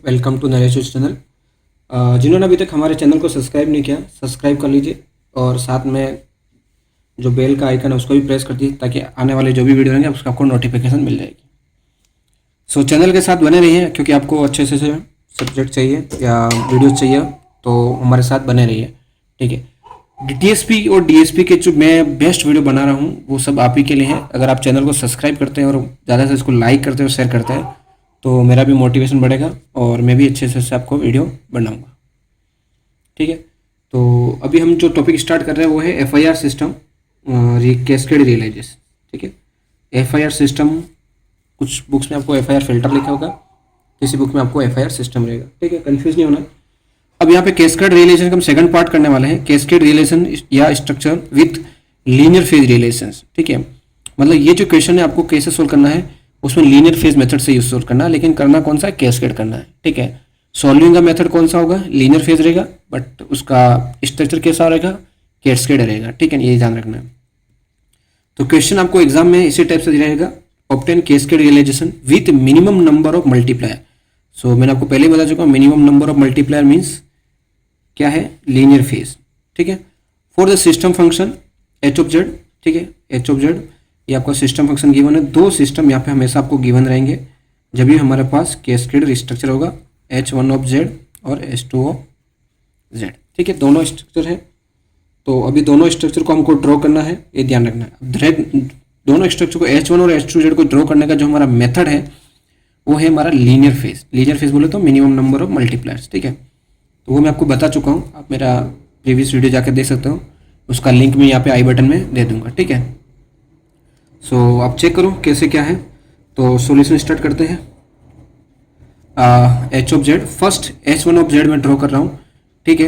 Welcome to Naresh channel. जिन्होंने अभी तक हमारे चैनल को सब्सक्राइब नहीं किया, सब्सक्राइब कर लीजिए और साथ में जो बेल का आइकन है उसको भी प्रेस कर दीजिए ताकि आने वाले जो भी वीडियो रहेंगे उसका आपको नोटिफिकेशन मिल जाएगी। सो चैनल के साथ बने रहिए, क्योंकि आपको अच्छे से सब्जेक्ट चाहिए या वीडियोस चाहिए तो हमारे साथ बने रहिए, ठीक है। डीएसपी और डीएसपी के जो मैं बेस्ट वीडियो बना रहा हूँ वो सब आप ही के लिए है। अगर आप चैनल को सब्सक्राइब करते हैं और ज़्यादा से इसको लाइक करते हैं और शेयर करते हैं तो मेरा भी मोटिवेशन बढ़ेगा और मैं भी अच्छे से आपको वीडियो बनाऊंगा, ठीक है। तो अभी हम जो टॉपिक स्टार्ट कर रहे हैं वो है एफआईआर सिस्टम कैस्केड रियलाइजेशन, ठीक है। एफआईआर सिस्टम, कुछ बुक्स में आपको एफआईआर फिल्टर लिखा होगा, किसी बुक में आपको एफआईआर सिस्टम रहेगा, ठीक है। कंफ्यूज नहीं होना है। अब यहाँ पे कैस्केड रिलेशन का हम सेकंड पार्ट करने वाले हैं, कैस्केड रिलेशन या structure with linear phase relation, ठीक है। मतलब ये जो क्वेश्चन है आपको कैसे सोल्व करना है, उसमें लीनियर फेज मेथड से यूज सोल्व करना है, लेकिन करना कौन सा है, कैस्केड करना है, ठीक है। सॉल्विंग का मेथड कौन सा होगा, लीनियर फेज रहेगा, बट उसका स्ट्रक्चर कैसा रहेगा, कैस्केड रहेगा, ठीक है। ये ध्यान रखना है। तो क्वेश्चन आपको एग्जाम में इसी टाइप से दिया जाएगा, obtain cascade realization with minimum number of multiplier. So मैंने आपको पहले बता चुका हूँ, minimum number of multiplier means क्या है, लीनियर फेज, ठीक है। For the system function H of Z, ठीक है, एच ऑफ जेड ये आपका सिस्टम फंक्शन गिवन है। दो सिस्टम यहाँ पे हमेशा आपको गिवन रहेंगे जब भी हमारे पास कैस्केड स्ट्रक्चर होगा, H1 ऑफ जेड और H2 ऑफ जेड, ठीक है। दोनों स्ट्रक्चर है, तो अभी दोनों स्ट्रक्चर को हमको ड्रॉ करना है, ये ध्यान रखना है। दोनों स्ट्रक्चर को H1 और H2 जेड को ड्रॉ करने का जो हमारा मेथड है वो है हमारा लीनियर फेज। लीनियर फेज बोले तो मिनिमम नंबर ऑफ मल्टीप्लायर्स, ठीक है। तो वो मैं आपको बता चुका हूँ, आप मेरा प्रीवियस वीडियो जाकर देख सकते हो, उसका लिंक मैं यहाँ पे आई बटन में दे दूंगा, ठीक है। सो आप चेक करो कैसे क्या है। तो सॉल्यूशन स्टार्ट करते हैं। H of Z, first H1 of Z में ड्रॉ कर रहा हूँ, ठीक है।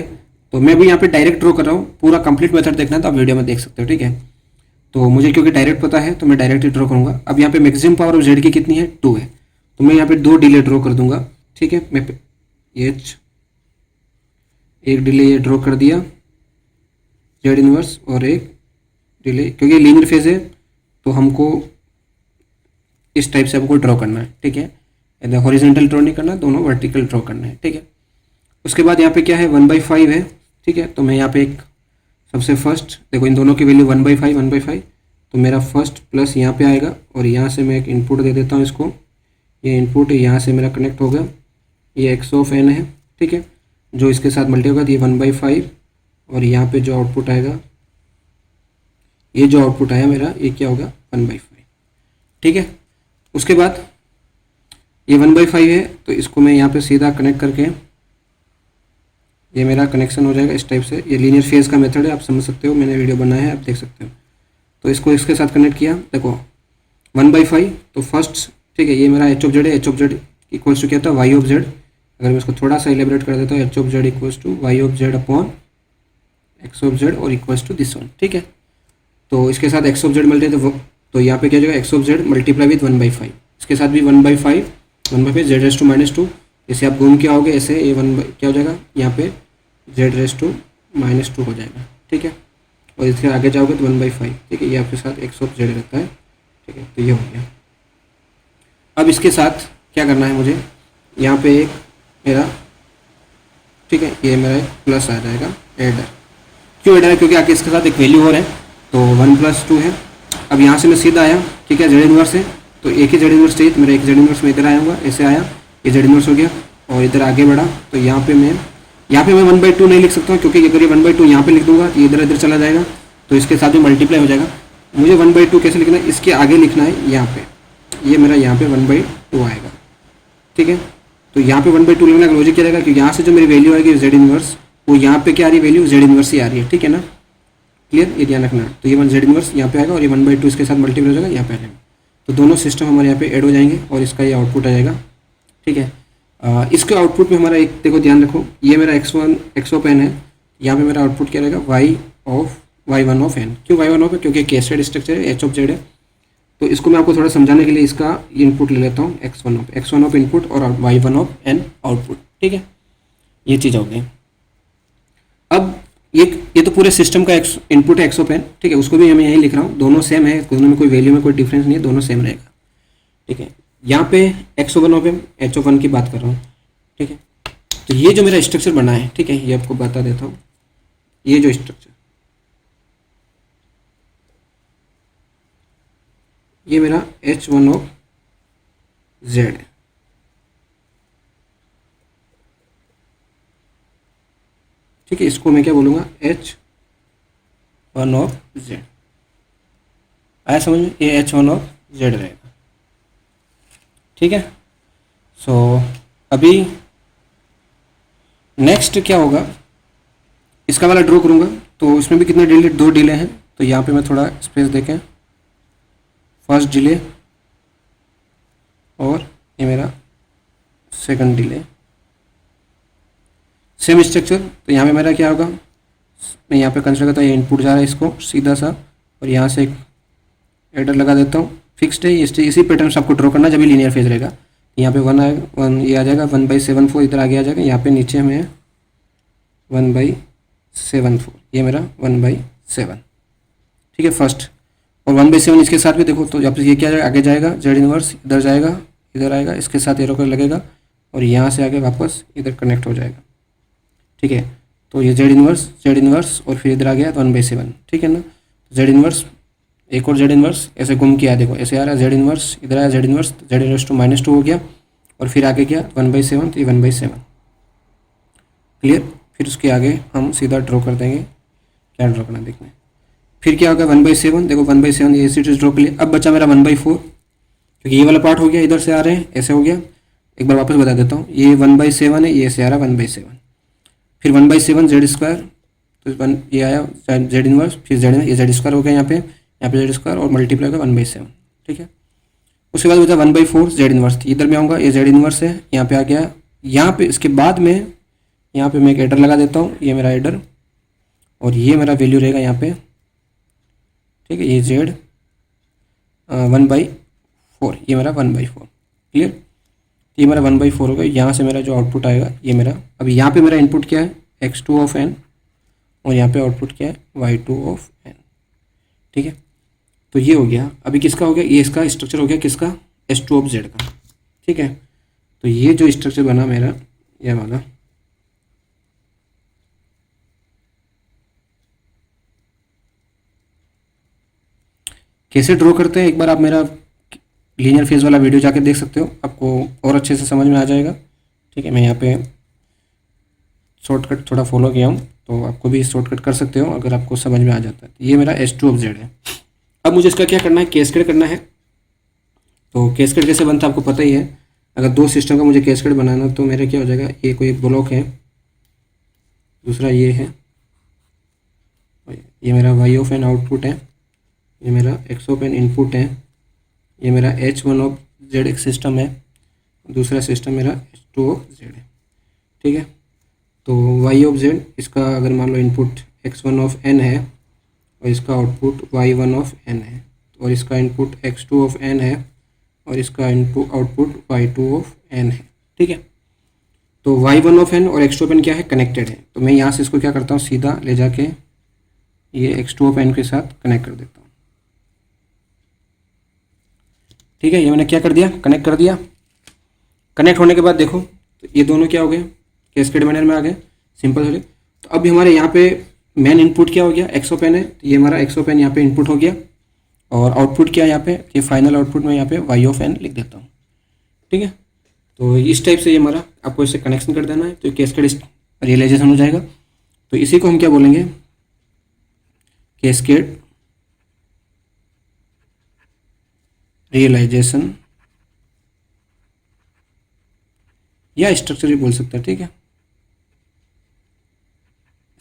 तो मैं भी यहाँ पे डायरेक्ट ड्रॉ कर रहा हूँ, पूरा कंप्लीट मेथड देखना है तो आप वीडियो में देख सकते हो, ठीक है। तो मुझे क्योंकि डायरेक्ट पता है तो मैं डायरेक्ट ही ड्रॉ करूँगा। अब यहाँ पे मैक्सिमम पावर ऑफ जेड की कितनी है, 2 है, तो मैं यहाँ पे 2 डिले ड्रॉ कर दूंगा, ठीक है। मैं एक डिले ये ड्रॉ कर दिया जेड इनवर्स, और एक डिले, क्योंकि लीनियर फेज है तो हमको इस टाइप से आपको ड्रॉ करना है, ठीक है। हॉरिजॉन्टल ड्रॉ नहीं करना, दोनों वर्टिकल ड्रॉ करना है, ठीक है। उसके बाद यहाँ पे क्या है, 1/5 है, ठीक है। तो मैं यहाँ पे एक सबसे फर्स्ट देखो, इन दोनों की वैल्यू 1/5, तो मेरा फर्स्ट प्लस यहाँ पे आएगा और यहाँ से मैं एक इनपुट दे देता हूँ इसको, ये इनपुट है, यहाँ से मेरा कनेक्ट होगा, ये x ऑफ n है, ठीक है। जो इसके साथ मल्टी होगा तो ये 1/5, और यहाँ पे जो आउटपुट आएगा, ये जो आउटपुट आया मेरा, ये क्या होगा, 1/5, ठीक है। उसके बाद ये 1/5 है, तो इसको मैं यहाँ पे सीधा कनेक्ट करके ये मेरा कनेक्शन हो जाएगा इस टाइप से। ये लीनियर फेज का मेथड है, आप समझ सकते हो, मैंने वीडियो बनाया है, आप देख सकते हो। तो इसको इसके साथ कनेक्ट किया, देखो 1/5, तो फर्स्ट, ठीक है, ये मेरा एच ऑफ जेड है, H of Z equals to क्या था, वाई ऑफ जेड। अगर मैं इसको थोड़ा सा एलिब्रेट कर देता हूँ, H of Z equals to Y of Z upon X of Z और इक्वल्स टू दिस वन, ठीक है। तो इसके साथ एक्स ऑफ जेड मल्टी, तो यहाँ पे क्या हो जाएगा, x of Z multiply with 1/5, इसके साथ भी 1/5 जेड रेस टू -2, इसे आप घूम के आओगे ऐसे, ये क्या हो जाएगा, यहाँ पे जेड रेस टू -2 हो जाएगा, ठीक है। और इसके आगे जाओगे तो 1/5, ठीक है, ये आपके साथ एक्स ऑफ जेड रहता है, ठीक है। तो ये हो गया। अब इसके साथ क्या करना है मुझे, यहाँ पे एक मेरा, ठीक है, ये मेरा एक प्लस आ जाएगा, एडर। क्यों एडर है, क्योंकि आगे इसके साथ एक वैल्यू और है, तो 1 + 2 है। अब यहाँ से मैं सीधा आया, ठीक है, जेड इनवर्स है, तो एक ही जेड इनवर्स चाहिए, तो मेरा एक जेड इनवर्स में इधर आया होगा, ऐसे आया, ये जेड इनवर्स हो गया, और इधर आगे बढ़ा, तो यहाँ पे मैं 1/2 नहीं लिख सकता हूँ, क्योंकि अगर ये 1/2 यहाँ पे लिख दूंगा तो इधर इधर चला जाएगा, तो इसके साथ भी मल्टीप्लाई हो जाएगा। मुझे 1/2 कैसे लिखना है, इसके आगे लिखना है, यहाँ पे, ये मेरा यहाँ पे 1/2 आएगा, ठीक है। तो यहाँ पे 1/2 लिखने का लॉजिक क्या रहेगा, क्योंकि यहाँ से जो मेरी वैल्यू आएगी जेड इनवर्स, वो यहाँ पे क्या आ रही है, वैल्यू जेड इनवर्स ही आ रही है, ठीक है ना, क्लियर, ये ध्यान रखना। तो ये 1 जेड इनवर्स यहाँ पे आएगा और ये 1/2 इसके साथ मल्टीप्लाई हो जाएगा, यहाँ पे आ जाएगा, तो दोनों सिस्टम हमारे यहाँ पे ऐड हो जाएंगे और इसका ये आउटपुट आ जाएगा, ठीक है। इसके आउटपुट में हमारा एक देखो, ध्यान रखो, ये मेरा x ऑफ n है, यहाँ पे मेरा आउटपुट क्या रहेगा, y1 ऑफ n। क्यों y1 ऑफ है, क्योंकि कैस्केड स्ट्रक्चर है, h ऑफ z है। तो इसको मैं आपको थोड़ा समझाने के लिए इसका इनपुट ले लेता हूँ, x1 ऑफ इनपुट और y1 ऑफ n आउटपुट, ठीक है। ये चीज़ हो गई। अब ये तो पूरे सिस्टम का इनपुट है x ऑफ n, ठीक है, उसको भी मैं यहीं लिख रहा हूँ, दोनों सेम है, दोनों में कोई वैल्यू में कोई डिफरेंस नहीं है, दोनों सेम रहेगा, ठीक है। यहाँ पे x1 of m, h of 1 की बात कर रहा हूँ, ठीक है। तो ये जो मेरा स्ट्रक्चर बना है, ठीक है, ये आपको बता देता हूँ। ये जो स्ट्रक्चर, ये मेरा H1 ऑफ Z है, ठीक है। इसको मैं क्या बोलूँगा, H1 ऑफ Z। आया समझ में, ये H1 ऑफ Z रहेगा, ठीक है। सो अभी नेक्स्ट क्या होगा, इसका वाला ड्रॉ करूँगा। तो इसमें भी कितने डिले, 2 डिले हैं। तो यहाँ पे मैं थोड़ा स्पेस देखें, फर्स्ट डिले और ये मेरा सेकंड डिले, सेम स्ट्रक्चर। तो यहाँ पे मेरा क्या होगा, मैं यहाँ पे कंसिडर करता हूँ ये इनपुट जा रहा है इसको सीधा सा, और यहाँ से एक एडर लगा देता हूँ, फिक्स्ड है। इसी पैटर्न से आपको ड्रॉ करना जब भी लीनियर फेज रहेगा। यहाँ पे 1 आएगा, 1 ये आ जाएगा, 1/7/4 इधर आगे आ जाएगा। यहाँ पे नीचे में 1/7/4, ये मेरा 1/7, ठीक है, फर्स्ट। और 1/7 इसके साथ भी देखो, तो जब ये क्या जाएगा, आगे जाएगा, जेड इनवर्स इधर जाएगा, इधर आएगा, इसके साथ एरो कर लगेगा, और यहाँ से आगे वापस इधर कनेक्ट हो जाएगा, ठीक है। तो ये जेड इनवर्स और फिर इधर आ गया 1/7, ठीक है ना। जेड इनवर्स, एक और जेड इनवर्स ऐसे घूम के आया, देखो ऐसे आ रहा है जेड इनवर्स, इधर आया Z inverse, Z inverse two -2 हो गया, और फिर आगे गया 1/7, तो ये 1/7, क्लियर। फिर उसके आगे हम सीधा ड्रॉ कर देंगे, क्या ड्रॉ करना देखना है। फिर क्या होगा, 1/7, देखो 1/7 ये इसी ड्रॉ के लिए। अब बचा मेरा 1/4, क्योंकि ये वाला पार्ट हो गया, इधर से आ रहे हैं, ऐसे हो गया। एक बार वापस बता देता हूँ, ये 1/7 है, ये ऐसे आ रहा है 1/7, फिर 1/7 जेड स्क्वायर, तो ये आया जेड इनवर्स, फिर जेड, ये जेड स्क्वायर हो गया, यहाँ पे जेड स्क्वायर और मल्टीप्लाई होगा 1/7, ठीक है। उसके बाद बचा 1/4 जेड इनवर्स, इधर में आऊँगा, ये जेड इनवर्स है, यहाँ पे आ गया। यहाँ पे इसके बाद में यहाँ पे मैं एक एडर लगा देता हूँ, ये मेरा एडर, और ये मेरा वैल्यू रहेगा यहाँ पे, ठीक है। ये जेड 1/4, ये मेरा 1/4, क्लियर। ये मेरा 1/4 होगा। यहाँ से मेरा जो आउटपुट आएगा ये मेरा, अभी यहाँ पे मेरा इनपुट क्या है, x2 ऑफ n, और यहाँ पे आउटपुट क्या है, y2 ऑफ n, ठीक है। तो ये हो गया। अभी किसका हो गया, ये इसका स्ट्रक्चर हो गया, किसका, S2 ऑफ Z का, ठीक है। तो ये जो स्ट्रक्चर बना मेरा, ये वाला, कैसे ड्रॉ करते हैं, एक बार आप मेरा लीनियर फेज वाला वीडियो जाके देख सकते हो, आपको और अच्छे से समझ में आ जाएगा, ठीक है। मैं यहाँ पे शॉर्टकट थोड़ा फॉलो किया हूँ, तो आपको भी शॉर्टकट कर सकते हो अगर आपको समझ में आ जाता है। ये मेरा S2 ऑफ Z है। अब मुझे इसका क्या करना है, कैस्केड करना है। तो कैस्केड कैसे बनता है आपको पता ही है। अगर 2 सिस्टम का मुझे कैस्केड बनाना, तो मेरा क्या हो जाएगा, ये कोई ब्लॉक है, दूसरा ये है, ये मेरा y ऑफ n आउटपुट है, ये मेरा x ऑफ n इनपुट है, ये मेरा H1 ऑफ Z एक सिस्टम है, दूसरा सिस्टम मेरा H2 ऑफ Z है, ठीक है। तो y ऑफ Z, इसका अगर मान लो इनपुट x1 ऑफ n है, और इसका आउटपुट y1 ऑफ n है, और इसका इनपुट x2 ऑफ n है, और इसका input output y2 of n है, ठीक है। तो y1 ऑफ n और x2 ऑफ n क्या है, कनेक्टेड है। तो मैं यहाँ से इसको क्या करता हूँ, सीधा ले जाके ये x2 ऑफ n के साथ कनेक्ट कर देता हूँ, ठीक है। ये मैंने क्या कर दिया, कनेक्ट कर दिया। कनेक्ट होने के बाद देखो, तो ये दोनों क्या हो गए, कैस्केड मैनर में आ गए, सिंपल हो गए। तो अब हमारे यहाँ पे मेन इनपुट क्या हो गया, x ऑफ n है, तो ये हमारा x ऑफ n यहाँ पे इनपुट हो गया, और आउटपुट क्या है यहाँ पे, ये फाइनल आउटपुट में यहाँ पे y ऑफ n लिख देता हूँ, ठीक है। तो इस टाइप से ये हमारा, आपको इससे कनेक्शन कर देना है, तो कैस्केड रियलाइजेशन हो जाएगा। तो इसी को हम क्या बोलेंगे, कैस्केड रियलाइजेशन, या स्ट्रक्चर भी बोल सकते हैं, ठीक है,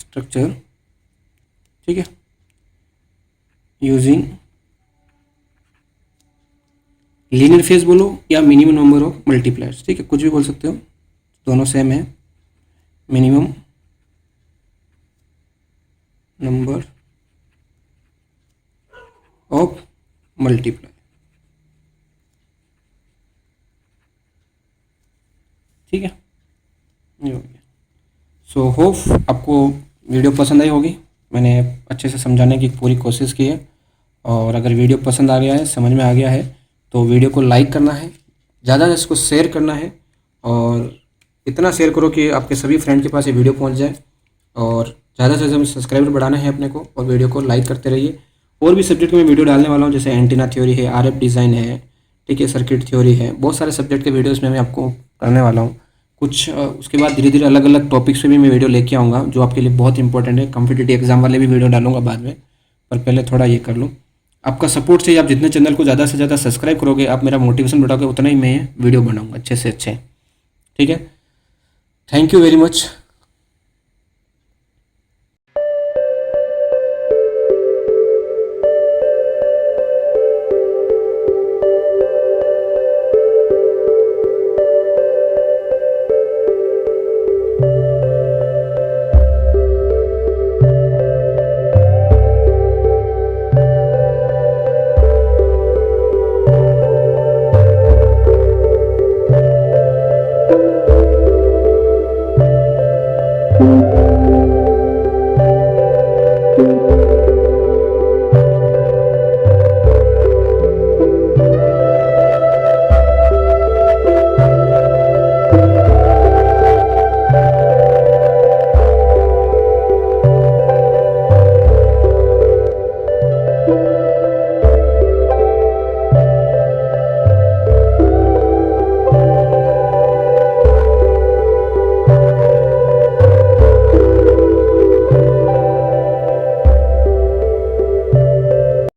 स्ट्रक्चर, ठीक है, यूजिंग लीनियर फेज बोलो या मिनिमम नंबर ऑफ मल्टीप्लायर्स, ठीक है, कुछ भी बोल सकते हो, दोनों सेम है। मिनिमम नंबर ऑफ मल्टीप्लायर, ठीक है, ये हो गया। सो होप आपको वीडियो पसंद आई होगी। मैंने अच्छे से समझाने की पूरी कोशिश की है, और अगर वीडियो पसंद आ गया है, समझ में आ गया है, तो वीडियो को लाइक करना है, ज़्यादा इसको शेयर करना है, और इतना शेयर करो कि आपके सभी फ्रेंड के पास ये वीडियो पहुंच जाए, और ज़्यादा से ज़्यादा सब्सक्राइबर बढ़ाना है अपने को, और वीडियो को लाइक करते रहिए। और भी सब्जेक्ट में वीडियो डालने वाला हूँ, जैसे एंटीना थ्योरी है, आरएफ डिज़ाइन है, ठीक है, सर्किट थ्योरी है, बहुत सारे सब्जेक्ट के वीडियोस में मैं आपको करने वाला हूँ। कुछ उसके बाद धीरे धीरे अलग अलग टॉपिक्स पे भी मैं वीडियो लेके आऊँगा, जो आपके लिए बहुत इंपॉर्टेंट है। कॉम्पिटिटिव एग्जाम वाले भी वीडियो डालूंगा बाद में, पर पहले थोड़ा ये कर लूँ। आपका सपोर्ट चाहिए, आप जितने चैनल को ज़्यादा से ज़्यादा सब्सक्राइब करोगे, आप मेरा मोटिवेशन बढ़ाओगे, उतना ही मैं वीडियो बनाऊँगा अच्छे से अच्छे, ठीक है। Thank you very much.